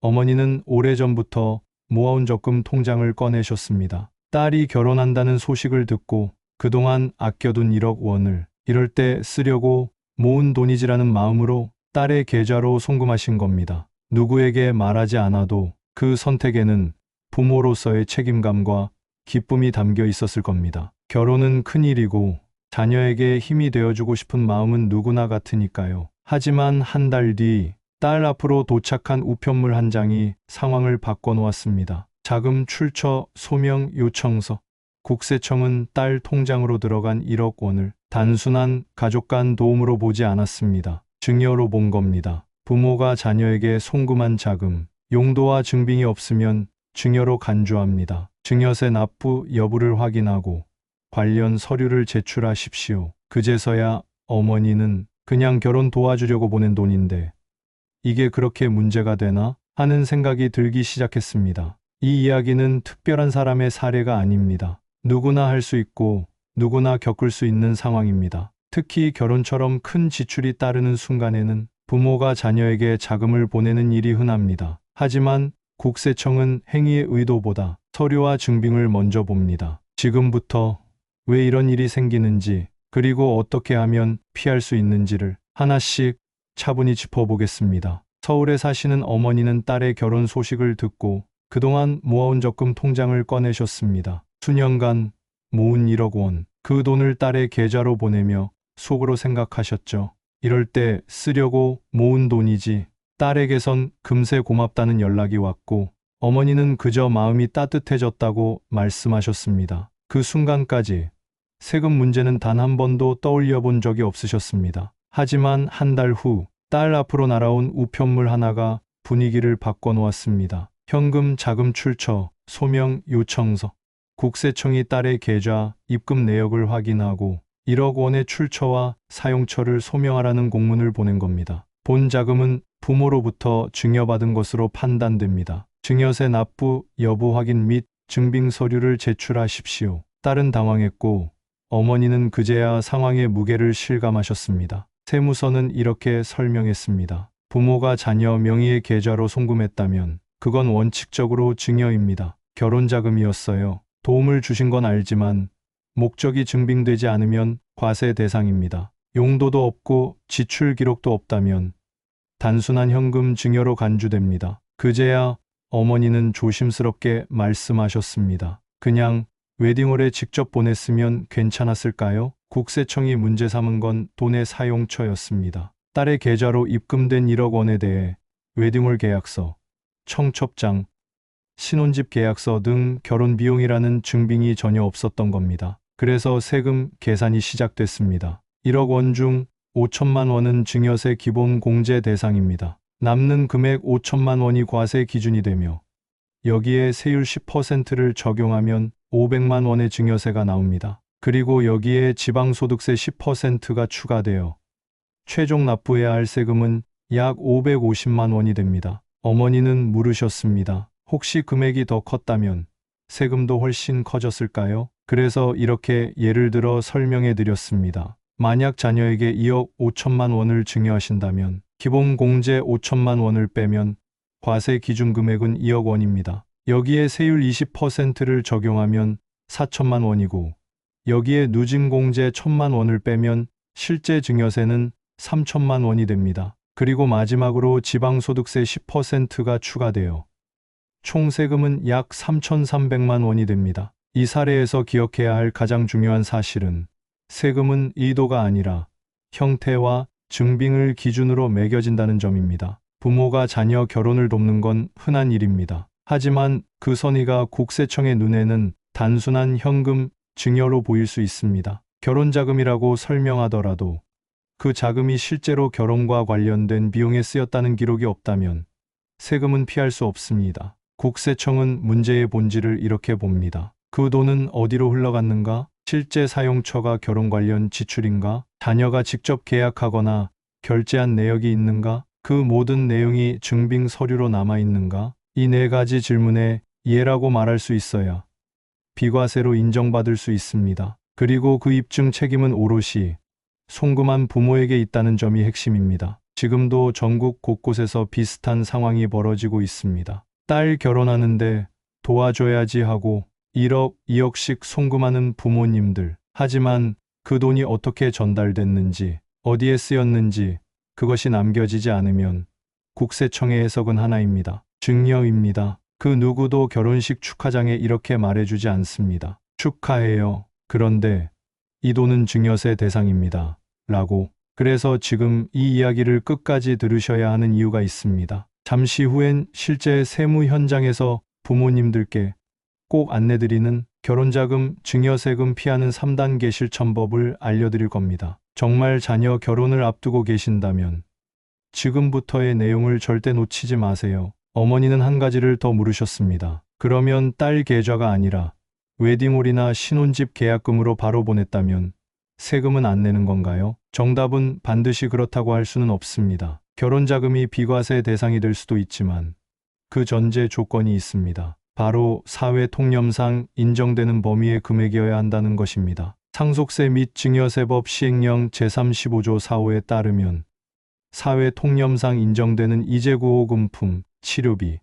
어머니는 오래전부터 모아온 적금 통장을 꺼내셨습니다. 딸이 결혼한다는 소식을 듣고 그동안 아껴둔 1억 원을 이럴 때 쓰려고 모은 돈이지라는 마음으로 딸의 계좌로 송금하신 겁니다. 누구에게 말하지 않아도 그 선택에는 부모로서의 책임감과 기쁨이 담겨 있었을 겁니다. 결혼은 큰일이고 자녀에게 힘이 되어주고 싶은 마음은 누구나 같으니까요. 하지만 한 달 뒤 딸 앞으로 도착한 우편물 한 장이 상황을 바꿔놓았습니다. 자금 출처 소명 요청서. 국세청은 딸 통장으로 들어간 1억 원을 단순한 가족 간 도움으로 보지 않았습니다. 증여로 본 겁니다. 부모가 자녀에게 송금한 자금, 용도와 증빙이 없으면 증여로 간주합니다. 증여세 납부 여부를 확인하고 관련 서류를 제출하십시오. 그제서야 어머니는 그냥 결혼 도와주려고 보낸 돈인데 이게 그렇게 문제가 되나 하는 생각이 들기 시작했습니다. 이 이야기는 특별한 사람의 사례가 아닙니다. 누구나 할 수 있고 누구나 겪을 수 있는 상황입니다. 특히 결혼처럼 큰 지출이 따르는 순간에는 부모가 자녀에게 자금을 보내는 일이 흔합니다. 하지만 국세청은 행위의 의도보다 서류와 증빙을 먼저 봅니다. 지금부터 왜 이런 일이 생기는지, 그리고 어떻게 하면 피할 수 있는지를 하나씩 차분히 짚어보겠습니다. 서울에 사시는 어머니는 딸의 결혼 소식을 듣고 그동안 모아온 적금 통장을 꺼내셨습니다. 수년간 모은 1억 원, 그 돈을 딸의 계좌로 보내며 속으로 생각하셨죠. 이럴 때 쓰려고 모은 돈이지. 딸에게선 금세 고맙다는 연락이 왔고 어머니는 그저 마음이 따뜻해졌다고 말씀하셨습니다. 그 순간까지 세금 문제는 단 한 번도 떠올려 본 적이 없으셨습니다. 하지만 한 달 후 딸 앞으로 날아온 우편물 하나가 분위기를 바꿔놓았습니다. 현금 자금 출처 소명 요청서. 국세청이 딸의 계좌 입금 내역을 확인하고 1억 원의 출처와 사용처를 소명하라는 공문을 보낸 겁니다. 본 자금은 부모로부터 증여받은 것으로 판단됩니다. 증여세 납부 여부 확인 및 증빙 서류를 제출하십시오. 딸은 당황했고 어머니는 그제야 상황의 무게를 실감하셨습니다. 세무서는 이렇게 설명했습니다. 부모가 자녀 명의의 계좌로 송금했다면 그건 원칙적으로 증여입니다. 결혼자금이었어요. 도움을 주신 건 알지만 목적이 증빙되지 않으면 과세 대상입니다. 용도도 없고 지출 기록도 없다면 단순한 현금 증여로 간주됩니다. 그제야 어머니는 조심스럽게 말씀하셨습니다. 그냥 웨딩홀에 직접 보냈으면 괜찮았을까요? 국세청이 문제 삼은 건 돈의 사용처였습니다. 딸의 계좌로 입금된 1억 원에 대해 웨딩홀 계약서, 청첩장, 신혼집 계약서 등 결혼 비용이라는 증빙이 전혀 없었던 겁니다. 그래서 세금 계산이 시작됐습니다. 1억 원 중 5천만 원은 증여세 기본 공제 대상입니다. 남는 금액 5천만 원이 과세 기준이 되며 여기에 세율 10%를 적용하면 500만 원의 증여세가 나옵니다. 그리고 여기에 지방소득세 10%가 추가되어 최종 납부해야 할 세금은 약 550만 원이 됩니다. 어머니는 물으셨습니다. 혹시 금액이 더 컸다면 세금도 훨씬 커졌을까요? 그래서 이렇게 예를 들어 설명해 드렸습니다. 만약 자녀에게 2억 5천만 원을 증여하신다면 기본 공제 5천만 원을 빼면 과세 기준 금액은 2억 원입니다. 여기에 세율 20%를 적용하면 4천만 원이고 여기에 누진공제 1천만 원을 빼면 실제 증여세는 3천만 원이 됩니다. 그리고 마지막으로 지방소득세 10%가 추가되어 총 세금은 약 3,300만 원이 됩니다. 이 사례에서 기억해야 할 가장 중요한 사실은 세금은 의도가 아니라 형태와 증빙을 기준으로 매겨진다는 점입니다. 부모가 자녀 결혼을 돕는 건 흔한 일입니다. 하지만 그 선의가 국세청의 눈에는 단순한 현금 증여로 보일 수 있습니다. 결혼자금이라고 설명하더라도 그 자금이 실제로 결혼과 관련된 비용에 쓰였다는 기록이 없다면 세금은 피할 수 없습니다. 국세청은 문제의 본질을 이렇게 봅니다. 그 돈은 어디로 흘러갔는가? 실제 사용처가 결혼 관련 지출인가? 자녀가 직접 계약하거나 결제한 내역이 있는가? 그 모든 내용이 증빙 서류로 남아있는가? 이 네 가지 질문에 예라고 말할 수 있어야 비과세로 인정받을 수 있습니다. 그리고 그 입증 책임은 오롯이 송금한 부모에게 있다는 점이 핵심입니다. 지금도 전국 곳곳에서 비슷한 상황이 벌어지고 있습니다. 딸 결혼하는데 도와줘야지 하고 1억, 2억씩 송금하는 부모님들. 하지만 그 돈이 어떻게 전달됐는지, 어디에 쓰였는지 그것이 남겨지지 않으면 국세청의 해석은 하나입니다. 증여입니다. 그 누구도 결혼식 축하장에 이렇게 말해주지 않습니다. 축하해요. 그런데 이 돈은 증여세 대상입니다. 라고. 그래서 지금 이 이야기를 끝까지 들으셔야 하는 이유가 있습니다. 잠시 후엔 실제 세무 현장에서 부모님들께 꼭 안내드리는 결혼자금, 증여세금 피하는 3단계 실천법을 알려드릴 겁니다. 정말 자녀 결혼을 앞두고 계신다면 지금부터의 내용을 절대 놓치지 마세요. 어머니는 한 가지를 더 물으셨습니다. 그러면 딸 계좌가 아니라 웨딩홀이나 신혼집 계약금으로 바로 보냈다면 세금은 안 내는 건가요? 정답은 반드시 그렇다고 할 수는 없습니다. 결혼자금이 비과세 대상이 될 수도 있지만 그 전제 조건이 있습니다. 바로 사회 통념상 인정되는 범위의 금액이어야 한다는 것입니다. 상속세 및 증여세법 시행령 제35조 4호에 따르면 사회 통념상 인정되는 이재구호금품, 치료비,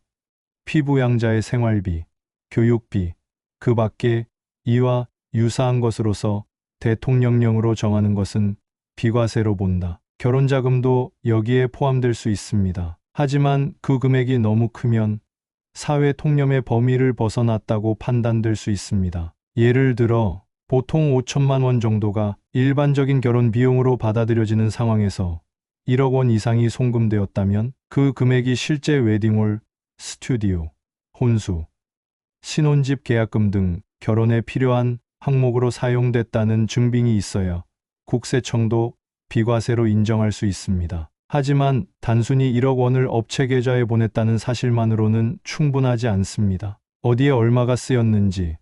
피부양자의 생활비, 교육비, 그 밖에 이와 유사한 것으로서 대통령령으로 정하는 것은 비과세로 본다. 결혼자금도 여기에 포함될 수 있습니다. 하지만 그 금액이 너무 크면 사회 통념의 범위를 벗어났다고 판단될 수 있습니다. 예를 들어 보통 5천만 원 정도가 일반적인 결혼 비용으로 받아들여지는 상황에서 1억 원 이상이 송금되었다면 그 금액이 실제 웨딩홀, 스튜디오, 혼수, 신혼집 계약금 등 결혼에 필요한 항목으로 사용됐다는 증빙이 있어야 국세청도 비과세로 인정할 수 있습니다. 하지만 단순히 1억 원을 업체 계좌에 보냈다는 사실만으로는 충분하지 않습니다. 어디에 얼마가 쓰였는지,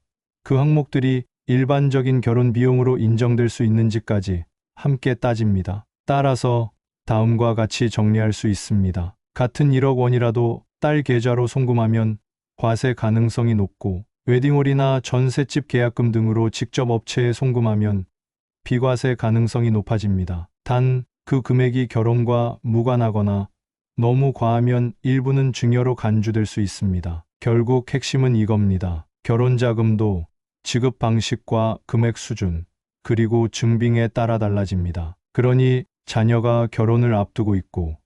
그 항목들이 일반적인 결혼 비용으로 인정될 수 있는지까지 함께 따집니다. 따라서 다음과 같이 정리할 수 있습니다. 같은 1억 원이라도 딸 계좌로 송금하면 과세 가능성이 높고 웨딩홀이나 전셋집 계약금 등으로 직접 업체에 송금하면 비과세 가능성이 높아집니다. 단 그 금액이 결혼과 무관하거나 너무 과하면 일부는 증여로 간주될 수 있습니다. 결국 핵심은 이겁니다. 결혼자금도 지급 방식과 금액 수준, 그리고 증빙에 따라 달라집니다. 그러니 자녀가 결혼을 앞두고 있고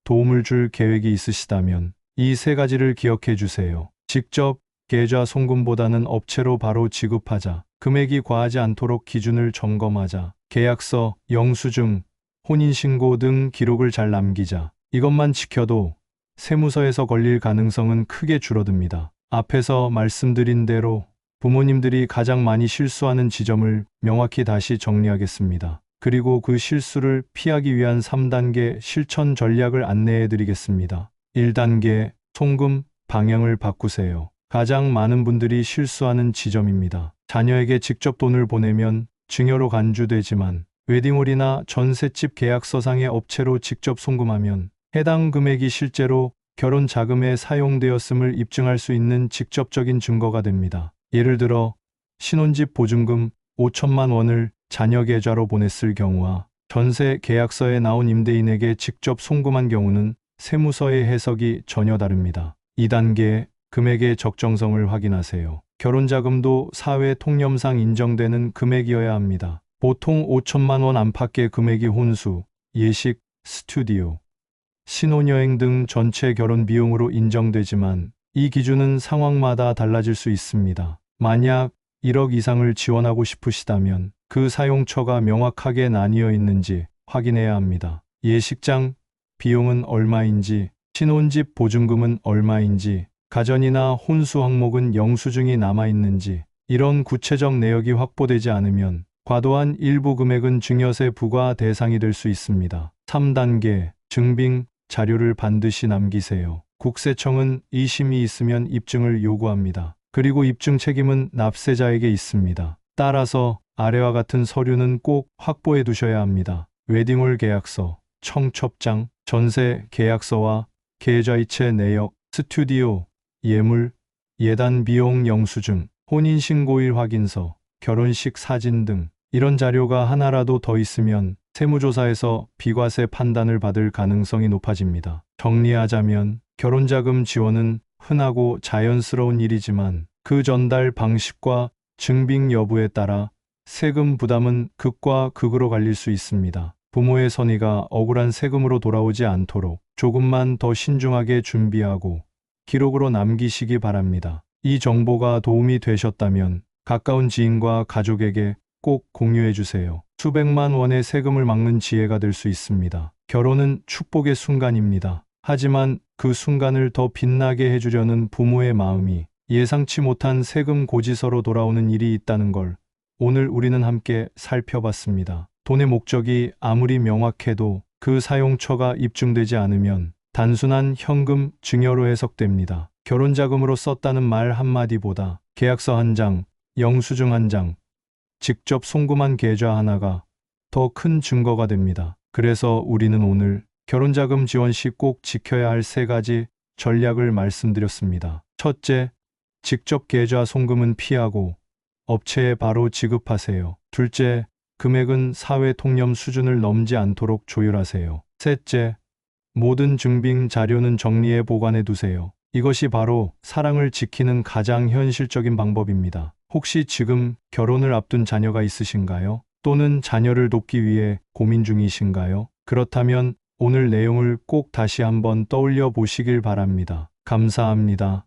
도움을 줄 계획이 있으시다면 이 세 가지를 기억해 주세요. 직접 계좌 송금보다는 업체로 바로 지급하자. 금액이 과하지 않도록 기준을 점검하자. 계약서, 영수증, 혼인신고 등 기록을 잘 남기자. 이것만 지켜도 세무서에서 걸릴 가능성은 크게 줄어듭니다. 앞에서 말씀드린 대로 부모님들이 가장 많이 실수하는 지점을 명확히 다시 정리하겠습니다. 그리고 그 실수를 피하기 위한 3단계 실천 전략을 안내해 드리겠습니다. 1단계, 송금 방향을 바꾸세요. 가장 많은 분들이 실수하는 지점입니다. 자녀에게 직접 돈을 보내면 증여로 간주되지만 웨딩홀이나 전셋집 계약서상의 업체로 직접 송금하면 해당 금액이 실제로 결혼 자금에 사용되었음을 입증할 수 있는 직접적인 증거가 됩니다. 예를 들어 신혼집 보증금 5천만 원을 자녀 계좌로 보냈을 경우와 전세 계약서에 나온 임대인에게 직접 송금한 경우는 세무서의 해석이 전혀 다릅니다. 2단계, 금액의 적정성을 확인하세요. 결혼자금도 사회 통념상 인정되는 금액이어야 합니다. 보통 5천만 원 안팎의 금액이 혼수, 예식, 스튜디오, 신혼여행 등 전체 결혼 비용으로 인정되지만 이 기준은 상황마다 달라질 수 있습니다. 만약 1억 이상을 지원하고 싶으시다면 그 사용처가 명확하게 나뉘어 있는지 확인해야 합니다. 예식장 비용은 얼마인지, 신혼집 보증금은 얼마인지, 가전이나 혼수 항목은 영수증이 남아있는지, 이런 구체적 내역이 확보되지 않으면 과도한 일부 금액은 증여세 부과 대상이 될 수 있습니다. 3단계, 증빙 자료를 반드시 남기세요. 국세청은 이심이 있으면 입증을 요구합니다. 그리고 입증 책임은 납세자에게 있습니다. 따라서 아래와 같은 서류는 꼭 확보해 두셔야 합니다. 웨딩홀 계약서, 청첩장, 전세 계약서와 계좌이체 내역, 스튜디오, 예물, 예단 비용 영수증, 혼인신고일 확인서, 결혼식 사진 등 이런 자료가 하나라도 더 있으면 세무조사에서 비과세 판단을 받을 가능성이 높아집니다. 정리하자면 결혼자금 지원은 흔하고 자연스러운 일이지만 그 전달 방식과 증빙 여부에 따라 세금 부담은 극과 극으로 갈릴 수 있습니다. 부모의 선의가 억울한 세금으로 돌아오지 않도록 조금만 더 신중하게 준비하고 기록으로 남기시기 바랍니다. 이 정보가 도움이 되셨다면 가까운 지인과 가족에게 꼭 공유해 주세요. 수백만 원의 세금을 막는 지혜가 될 수 있습니다. 결혼은 축복의 순간입니다. 하지만 그 순간을 더 빛나게 해주려는 부모의 마음이 예상치 못한 세금 고지서로 돌아오는 일이 있다는 걸 오늘 우리는 함께 살펴봤습니다. 돈의 목적이 아무리 명확해도 그 사용처가 입증되지 않으면 단순한 현금 증여로 해석됩니다. 결혼자금으로 썼다는 말 한마디보다 계약서 한 장, 영수증 한 장, 직접 송금한 계좌 하나가 더 큰 증거가 됩니다. 그래서 우리는 오늘 결혼자금 지원 시 꼭 지켜야 할 3가지 전략을 말씀드렸습니다. 첫째, 직접 계좌 송금은 피하고 업체에 바로 지급하세요. 둘째, 금액은 사회 통념 수준을 넘지 않도록 조율하세요. 셋째, 모든 증빙 자료는 정리해 보관해 두세요. 이것이 바로 사랑을 지키는 가장 현실적인 방법입니다. 혹시 지금 결혼을 앞둔 자녀가 있으신가요? 또는 자녀를 돕기 위해 고민 중이신가요? 그렇다면 오늘 내용을 꼭 다시 한번 떠올려 보시길 바랍니다. 감사합니다.